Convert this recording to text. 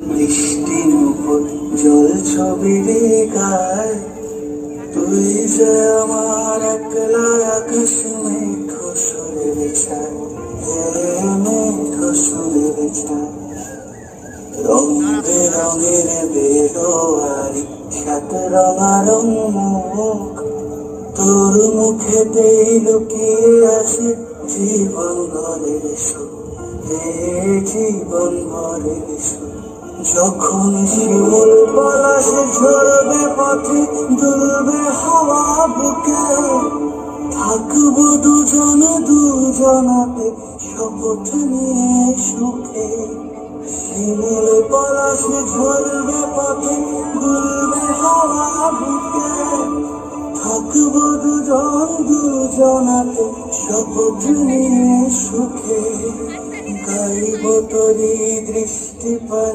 বৃষ্টির উপর জল ছবি রে গায়, তুই যে আমার একলা আকাশ মেঘ সুরের ছায়, মেঘ সুরের ছায়। রং বেরঙের বেরোয়ারি সাত রঙারং মুখ, তোর মুখেতেই লুকিয়ে আছে জীবন ভরের সুখ, জীবন ভরের সুখ। যখন শিমুল পলাশ ঝরবে পথে, দুলবে হাওয়া বুকে, থাকবো দুজনাতে শপথ নিয়ে সুখে। শিমুল পলাশ ঝরবে পথে, দুলবে হাওয়া বুকে, থাকবো দুজনাতে শপথ নিয়ে সুখে। গাইব তোরি দৃষ্টি পানে